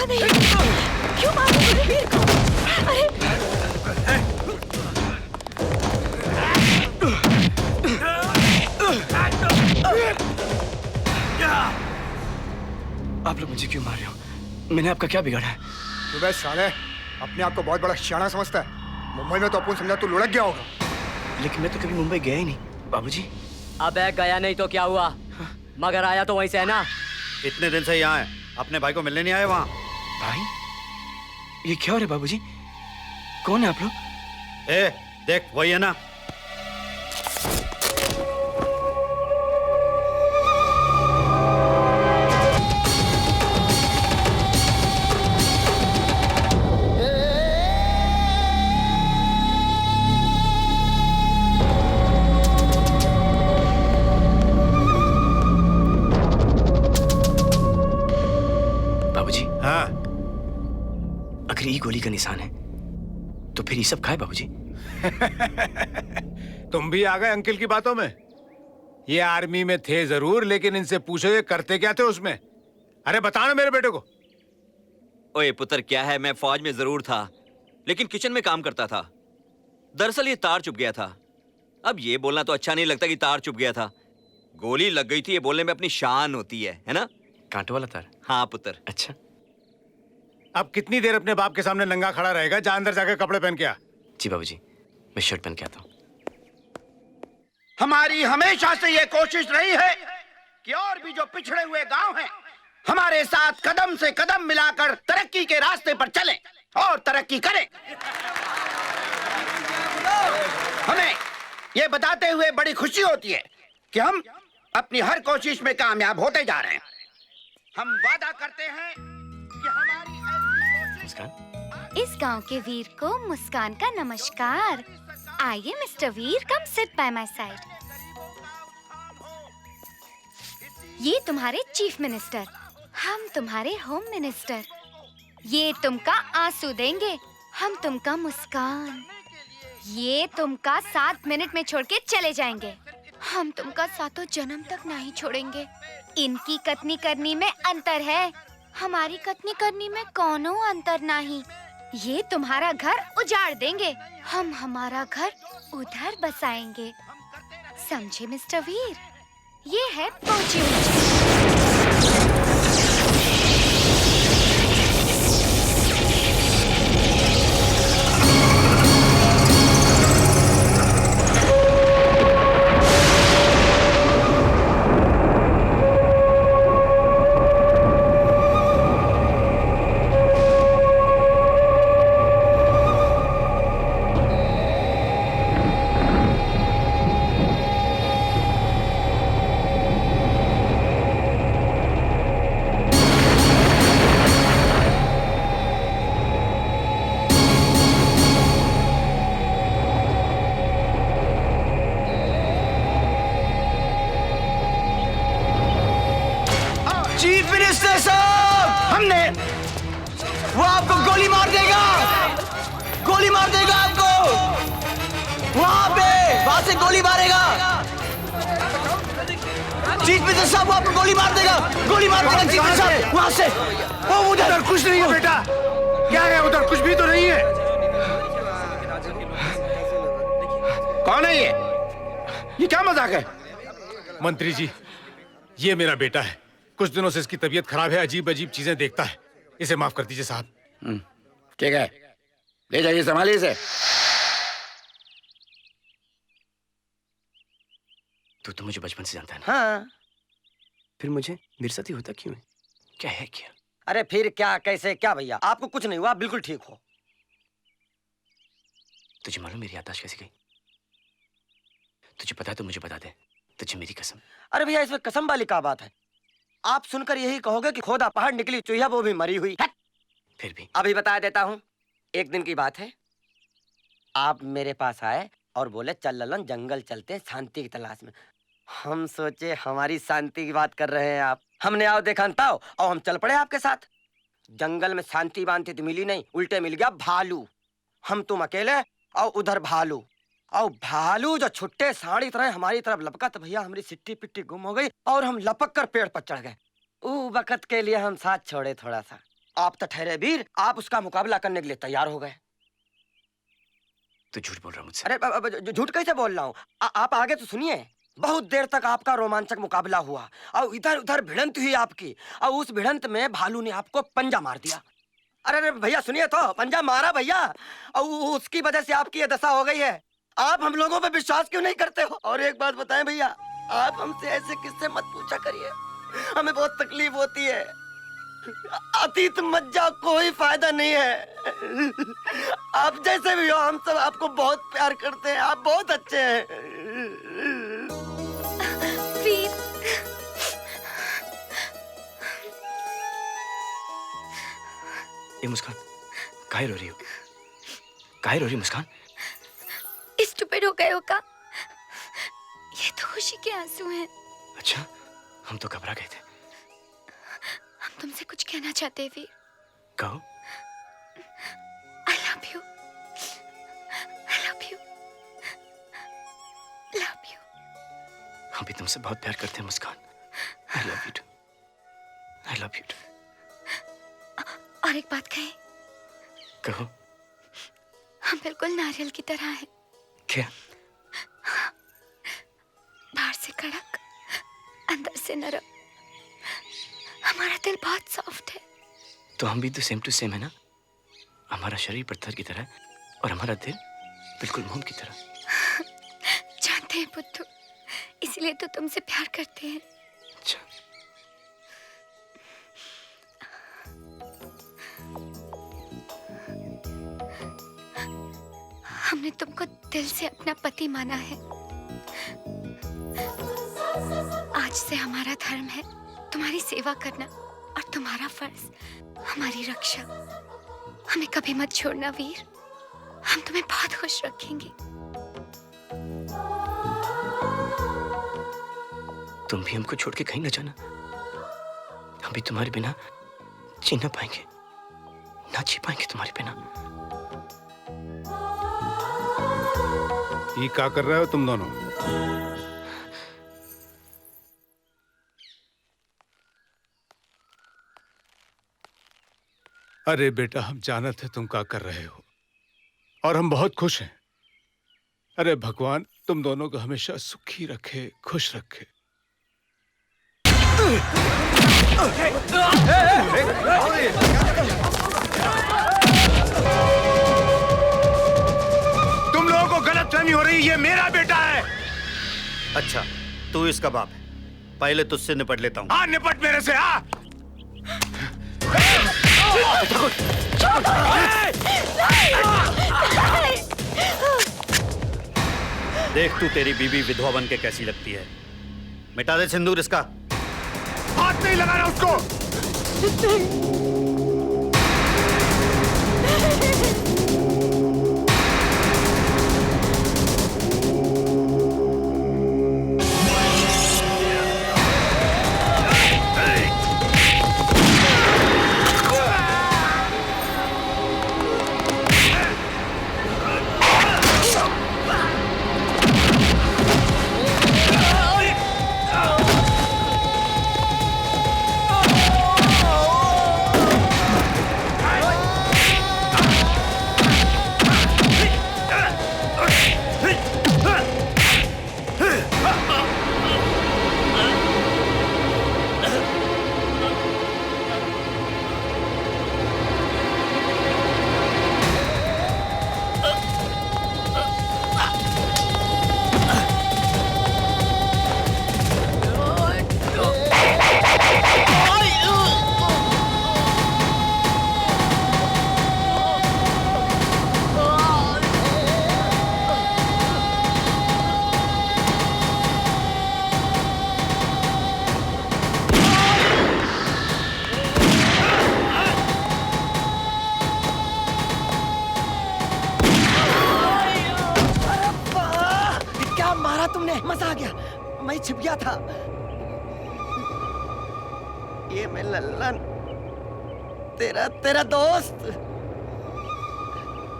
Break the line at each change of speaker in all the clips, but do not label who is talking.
नहीं, क्यों मार रहे हो वीर को? अरे
आप लोग मुझे क्यों मार रहे हो? मैंने आपका क्या बिगाड़ा है?
तू बस साले अपने आप को बहुत बड़ा शाना समझता है। मुंबई में तो अपन समझा तू लुढ़क गया होगा।
लेकिन मैं तो कभी मुंबई गया ही नहीं बाबूजी।
अबे गया नहीं तो क्या हुआ? मगर आया तो वहीं से है ना।
इतने दिन से यहाँ है, अपने भाई को मिलने नहीं आए वहाँ?
भाई ये क्या हो रहा है बाबूजी? कौन है आप लोग?
ए देख वही है ना।
बाबूजी
हाँ
अगर ये गोली का निशान है तो फिर ये सब खाए बाबूजी?
तुम भी आ गए अंकिल की बातों में। ये आर्मी में थे जरूर, लेकिन इनसे पूछो ये करते क्या थे उसमें। अरे बताना मेरे बेटे को।
ओए पुत्र, क्या है, मैं फौज में जरूर था लेकिन किचन में काम करता था। दरअसल ये तार चुभ गया था। अब ये बोलना तो अच्छा नहीं लगता कि तार चुभ गया था। गोली लग गई थी, ये बोलने में अपनी शान होती है ना?
कांटो वाला तार?
हाँ पुत्र।
अच्छा
अब कितनी देर अपने बाप के सामने नंगा खड़ा रहेगा? जा अंदर जाकर कपड़े पहन के आ।
जी बाबूजी, मैं शर्ट पहन के आता हूँ।
हमारी हमेशा से ये कोशिश रही है कि और भी जो पिछड़े हुए गांव हैं हमारे साथ कदम से कदम मिलाकर तरक्की के रास्ते पर चलें और तरक्की करें। हमें ये बताते हुए बड़ी खुशी होती है कि हम अपनी हर कोशिश में कामयाब होते जा रहे हैं। हम वादा करते हैं कि हमारी ऐसी कोशिश।
इस गांव के वीर को मुस्कान का नमस्कार। आइए mister Veer, come sit by my side. ये तुम्हारे चीफ मिनिस्टर, हम तुम्हारे होम मिनिस्टर। ये तुमका आंसू देंगे, हम तुमका मुस्कान। ये तुमका 7 मिनट में छोड़ के चले जाएंगे, हम तुमका 7 जन्म तक नहीं छोड़ेंगे। इनकी कतनी करनी में अंतर है, हमारी कतनी करनी में कोनो अंतर नहीं। ये तुम्हारा घर उजाड़ देंगे, हम हमारा घर उधर बसाएंगे। समझे मिस्टर वीर? ये है पोची उची।
चीफ मिनिस्टर साहब,
हमने
वो आपको गोली मार देगा, गोली मार देगा आपको। वहां से गोली मारेगा। चीफ मिनिस्टर साहब वो आपको गोली मार देगा, गोली मार देगा चीफ मिनिस्टर साहब वहां से। वो
उधर कुछ नहीं है बेटा। क्या है उधर? कुछ भी तो नहीं है।
कौन है ये क्या मजाक है?
मंत्री जी, ये मेरा बेटा है। कुछ दिनों से इसकी तबीयत खराब है, अजीब अजीब चीजें देखता है। इसे माफ कर दीजिए साहब।
ठीक है, ले जाइए, संभालिए इसे।
तू तो मुझे बचपन से जानता है ना?
हाँ।
फिर मुझे मिर्जाती होता क्यों है? क्या है क्या?
अरे फिर क्या, कैसे क्या भैया? आपको कुछ नहीं हुआ, बिल्कुल ठीक हो।
तुझे मालूम मेरी याददाश्त कैसी गई? तुझे पता है तो मुझे बता दे, तुझे मेरी कसम।
अरे भैया इसमें कसम वाली क्या बात है? आप सुनकर यही कहोगे कि खोदा पहाड़ निकली चूहिया वो भी मरी हुई।
फिर भी
अभी बता देता हूँ। एक दिन की बात है, आप मेरे पास आए और बोले चल ललन जंगल चलते शांति की तलाश में। हम सोचे हमारी शांति की बात कर रहे हैं आप। हमने आओ देखा ताओ और हम चल पड़े आपके साथ। जंगल में शांति बांधती तो मिली नहीं, उल्टे मिल गया भालू। हम तुम अकेले और उधर भालू। और भालू जो छुट्टे साड़ी तरह हमारी तरफ लपका तो भैया हमारी सिट्टी पिट्टी गुम हो गई और हम लपक कर पेड़ पर चढ़ गए। ऊ वक्त के लिए हम साथ छोड़े थोड़ा सा। आप तो ठहरे वीर, आप उसका मुकाबला करने के लिए तैयार हो गए।
तू झूठ बोल रहा मुझसे।
अरे झूठ कैसे बोल रहा हूँ? आप आगे तो सुनिए। बहुत देर तक आपका रोमांचक मुकाबला हुआ और इधर उधर भिड़ंत हुई आपकी, और उस भिड़ंत में भालू ने आपको पंजा मार दिया। अरे भैया सुनिए तो, पंजा मारा भैया, और उसकी वजह से आपकी ये दशा हो गई है। आप हम लोगों पे विश्वास क्यों नहीं करते हो? और एक बात बताएं भैया, आप हमसे ऐसे किससे मत पूछा करिए, हमें बहुत तकलीफ होती है। अतीत मत जाओ, कोई फायदा नहीं है। आप जैसे भी हो, हम सब आपको बहुत प्यार करते हैं, आप बहुत अच्छे हैं।
वीर,
ये मुस्कान, काहे रो रही हो? काहे रो रही मुस्कान?
स्टूपिड हो गए हो का? ये तो खुशी के आंसू हैं।
अच्छा, हम तो घबरा गए थे।
हम तुमसे कुछ कहना चाहते हैं वीर।
कहो।
I love you. I love you. Love you.
हम भी तुमसे बहुत प्यार करते हैं मुस्कान। I love you too. I love you too.
और एक बात कहें?
कहो।
हम बिल्कुल नारियल की तरह हैं।
क्या?
बाहर से कड़क, अंदर से नरम। हमारा दिल बहुत सॉफ्ट है।
तो हम भी तो सेम टू सेम है ना? हमारा शरीर पत्थर की तरह और हमारा दिल बिल्कुल मोम की तरह।
जानते हैं बुद्धू, इसलिए तो तुमसे प्यार करते हैं।
अच्छा।
हमने तुमको दिल से अपना पति माना है। आज से हमारा धर्म है तुम्हारी सेवा करना, और तुम्हारा फर्ज हमारी रक्षा। हमें कभी मत छोड़ना वीर, हम तुम्हें बहुत खुश रखेंगे।
तुम भी हमको छोड़ के कहीं न जाना। हम भी तुम्हारे बिना जी ना पाएंगे, ना जी पाएंगे तुम्हारे बिना।
ये क्या कर रहे हो तुम दोनों? अरे बेटा, हम जानते हैं तुम क्या कर रहे हो और हम बहुत खुश हैं। अरे भगवान तुम दोनों को हमेशा सुखी रखे, खुश रखे। तुम लोगों को गलतफहमी हो रही, ये मेरा बेटा है।
अच्छा, तू इसका बाप है। पहले तुझसे निपट लेता हूँ।
हाँ, निपट मेरे से। हाँ,
देख तू तेरी बीवी विधवा बन के कैसी लगती है। मिटा दे सिंदूर इसका।
हाथ नहीं लगाना उसको।
मजा आ गया, मैं छिप गया था। ये मैं लल्लन, तेरा दोस्त।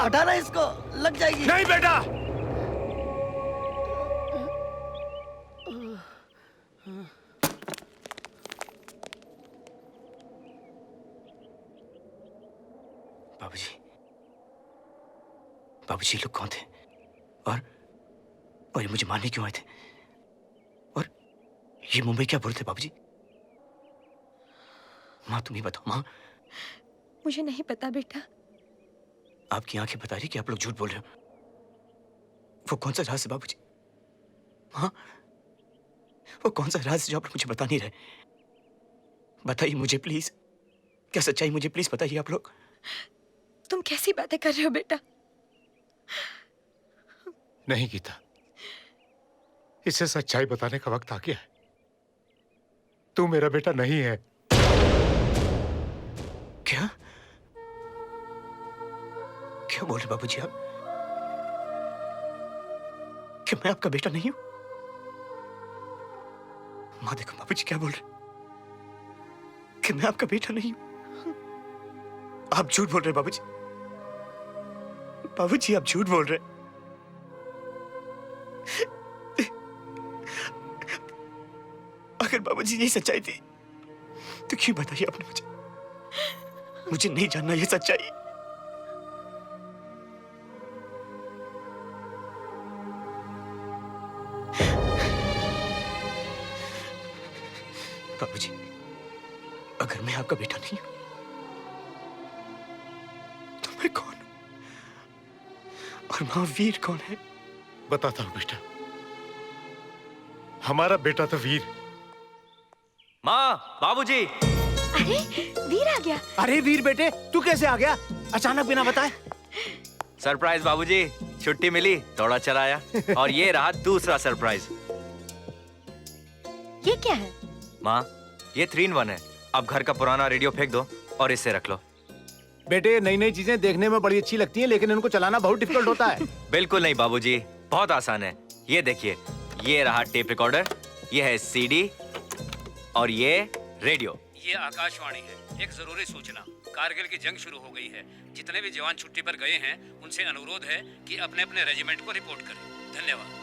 हटाना इसको, लग जाएगी।
नहीं बेटा।
बाबूजी, बाबूजी ये लोग कौन थे और ये मुझे मारने क्यों आए थे? और ये मुंबई क्या बोल रहे थे बाबूजी? माँ तुम ही बताओ माँ।
मुझे नहीं पता बेटा।
आपकी आंखें बता रही कि आप लोग झूठ बोल रहे हो। वो कौन सा राज है बाबूजी? हाँ, वो कौन सा राज है जो आप लोग मुझे बता नहीं रहे? बताइए मुझे प्लीज, क्या सच्चाई मुझे प्लीज बताइए आप लोग।
तुम कैसी बातें कर रहे हो बेटा?
नहीं गीता, इसे सच्चाई बताने का वक्त आ गया है। तू मेरा बेटा नहीं है।
क्या क्या बोल रहे बाबूजी आप? क्या मैं आपका बेटा नहीं हूं? माँ देखो बाबूजी क्या बोल रहे, कि मैं आपका बेटा नहीं हूं। आप झूठ बोल रहे बाबूजी। बाबूजी आप झूठ बोल रहे। अगर बाबूजी यही सच्चाई थी तो क्यों बताइए आपने मुझे? मुझे नहीं जानना ये सच्चाई। बाबूजी अगर मैं आपका बेटा नहीं हूं तो मैं कौन हूं? और मां वीर कौन है?
बताता हूं बेटा, हमारा बेटा तो वीर।
माँ, बाबूजी।
अरे वीर आ गया।
अरे वीर बेटे, तू कैसे आ गया अचानक बिना बताए?
सरप्राइज बाबूजी, छुट्टी मिली, दौड़ा चला आया। और ये रहा दूसरा सरप्राइज।
ये क्या है?
माँ, ये 3-in-1 है। अब घर का पुराना रेडियो फेंक दो और इसे रख लो।
बेटे नई नई चीजें देखने में बड़ी अच्छी लगती हैं, लेकिन इनको चलाना बहुत डिफिकल्ट होता है।
बिल्कुल नहीं बाबूजी, बहुत आसान है। ये देखिए, ये रहा टेप रिकॉर्डर, ये है सीडी और ये रेडियो।
ये आकाशवाणी है। एक जरूरी सूचना, कारगिल की जंग शुरू हो गई है। जितने भी जवान छुट्टी पर गए हैं उनसे अनुरोध है कि अपने अपने रेजिमेंट को रिपोर्ट करें। धन्यवाद।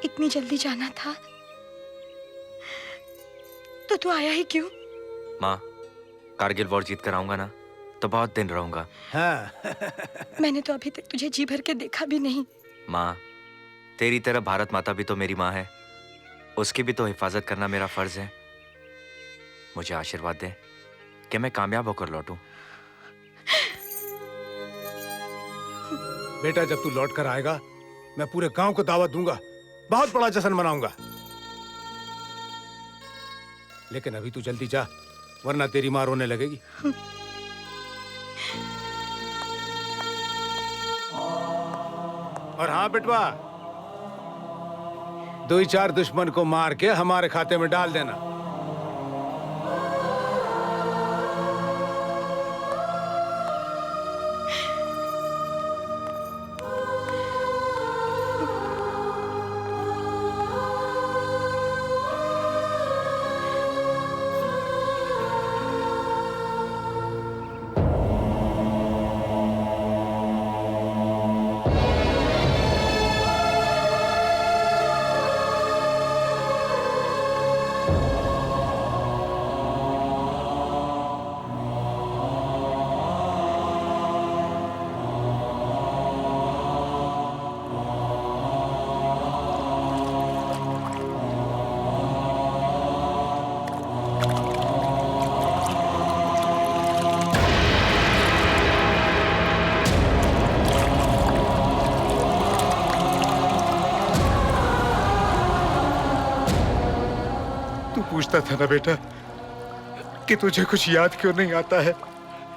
इतनी जल्दी जाना था तो तू आया ही क्यों?
माँ, कारगिल वॉर जीत कर आऊंगा ना तो बहुत दिन रहूंगा।
हाँ।
मैंने तो अभी तक तुझे जी भर के देखा भी नहीं।
माँ, तेरी तरह भारत माता भी तो मेरी माँ है। उसकी भी तो हिफाजत करना मेरा फर्ज है। मुझे आशीर्वाद दे कि मैं कामयाब होकर लौटूं।
बेटा जब तू लौट कर आएगा मैं पूरे गांव को दावत दूंगा, बहुत बड़ा जश्न मनाऊंगा। लेकिन अभी तू जल्दी जा, वरना तेरी मां रोने लगेगी। और हाँ बेटवा, 2-4 दुश्मन को मार के हमारे खाते में डाल देना।
पूछता था ना बेटा कि तुझे कुछ याद क्यों नहीं आता है।